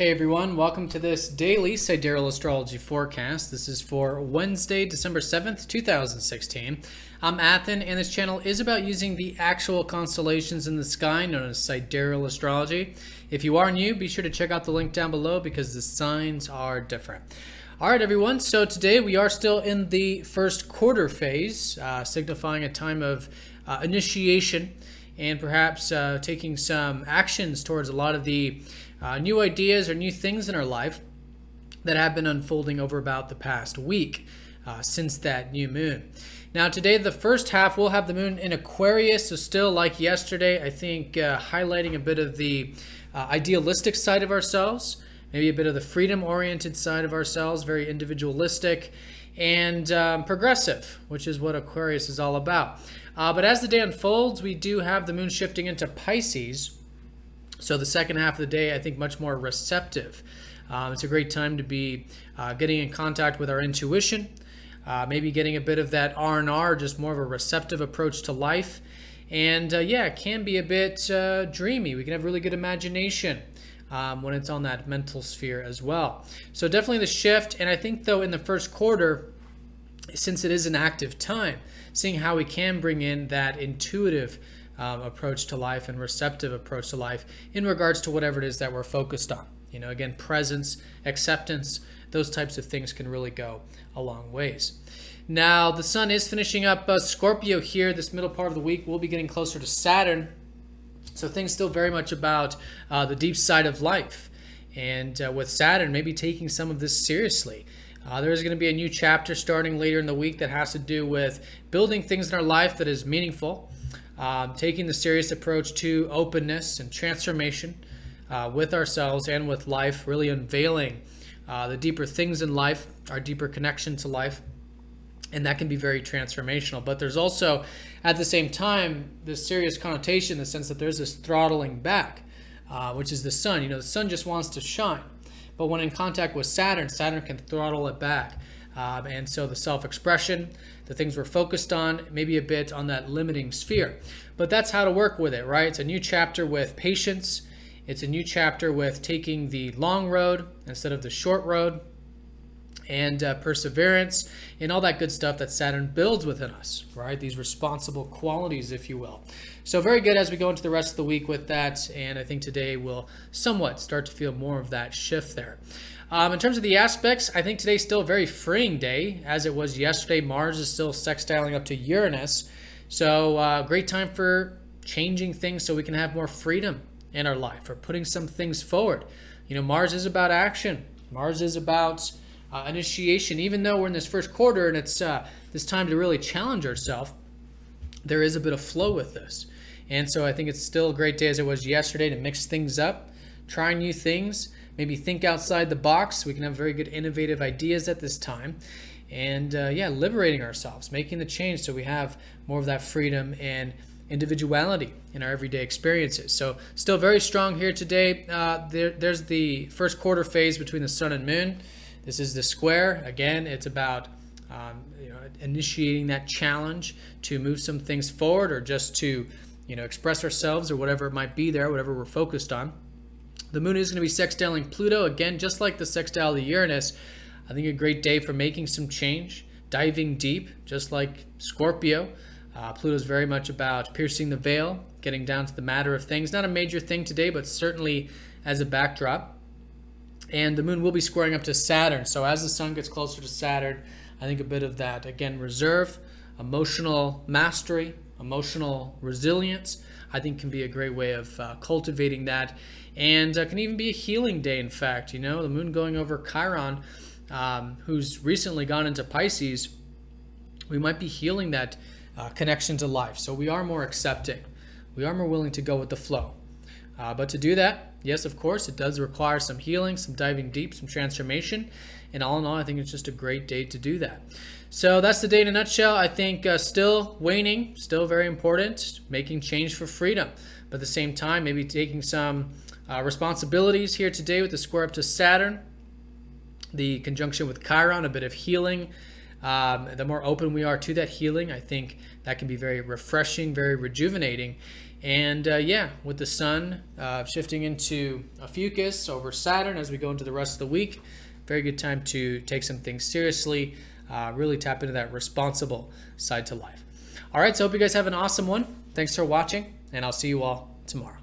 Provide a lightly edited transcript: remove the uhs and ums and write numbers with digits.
Hey everyone, welcome to this daily Sidereal Astrology forecast. This is for Wednesday, December 7th, 2016. I'm Athen, and this channel is about using the actual constellations in the sky known as Sidereal Astrology. If you are new, be sure to check out the link down below because the signs are different. All right, everyone, so today we are still in the first quarter phase, signifying a time of initiation and perhaps taking some actions towards a lot of the new ideas or new things in our life that have been unfolding over about the past week since that new moon. Now today, the first half, we'll have the moon in Aquarius, so still like yesterday, I think highlighting a bit of the idealistic side of ourselves, maybe a bit of the freedom-oriented side of ourselves, very individualistic and progressive, which is what Aquarius is all about. But as the day unfolds, we do have the moon shifting into Pisces. So the second half of the day, I think, much more receptive. It's a great time to be getting in contact with our intuition, maybe getting a bit of that R&R, just more of a receptive approach to life. And yeah, it can be a bit dreamy. We can have really good imagination when it's on that mental sphere as well. So definitely the shift. And I think, though, in the first quarter, since it is an active time, seeing how we can bring in that intuitive approach to life and receptive approach to life in regards to whatever it is that we're focused on. You know, again, presence, acceptance, those types of things can really go a long ways. Now, the sun is finishing up Scorpio here. This middle part of the week, we'll be getting closer to Saturn. So things still very much about the deep side of life. And with Saturn, maybe taking some of this seriously. There is going to be a new chapter starting later in the week that has to do with building things in our life that is meaningful. Taking the serious approach to openness and transformation with ourselves and with life, really unveiling the deeper things in life, our deeper connection to life, and that can be very transformational. But there's also, at the same time, this serious connotation in the sense that there's this throttling back, which is the sun. You know, the sun just wants to shine, but when in contact with Saturn, Saturn can throttle it back. And so the self-expression, the things we're focused on, maybe a bit on that limiting sphere. But that's how to work with it, right? It's a new chapter with patience. It's a new chapter with taking the long road instead of the short road, and perseverance and all that good stuff that Saturn builds within us, right? These responsible qualities, if you will. So very good as we go into the rest of the week with that. And I think today we'll somewhat start to feel more of that shift there. In terms of the aspects, I think today's still a very freeing day, as it was yesterday. Mars is still sextiling up to Uranus. So great time for changing things so we can have more freedom in our life, or putting some things forward. You know, Mars is about action. Mars is about initiation. Even though we're in this first quarter and it's this time to really challenge ourselves, there is a bit of flow with this. And so I think it's still a great day as it was yesterday to mix things up, try new things, maybe think outside the box. We can have very good innovative ideas at this time. And yeah, liberating ourselves, making the change so we have more of that freedom and individuality in our everyday experiences. So still very strong here today. There's the first quarter phase between the sun and moon. This is the square. Again, it's about initiating that challenge to move some things forward, or just to express ourselves, or whatever it might be there, whatever we're focused on. The moon is going to be sextiling Pluto. Again, just like the sextile to Uranus, I think a great day for making some change, diving deep, just like Scorpio. Pluto is very much about piercing the veil, getting down to the matter of things. Not a major thing today, but certainly as a backdrop. And the moon will be squaring up to Saturn. So as the sun gets closer to Saturn, I think a bit of that, again, reserve, emotional mastery, emotional resilience, I think can be a great way of cultivating that. And can even be a healing day, in fact. You know, the moon going over Chiron, who's recently gone into Pisces, we might be healing that connection to life. So we are more accepting. We are more willing to go with the flow. But to do that, yes, of course, it does require some healing, some diving deep, some transformation. And all in all, I think it's just a great day to do that. So that's the day in a nutshell. I think still waning, still very important, making change for freedom. But at the same time, maybe taking some responsibilities here today with the square up to Saturn, the conjunction with Chiron, a bit of healing. The more open we are to that healing, I think that can be very refreshing, very rejuvenating. And yeah, with the sun shifting into Ophiuchus over Saturn as we go into the rest of the week, very good time to take some things seriously, really tap into that responsible side to life. All right, so hope you guys have an awesome one. Thanks for watching, and I'll see you all tomorrow.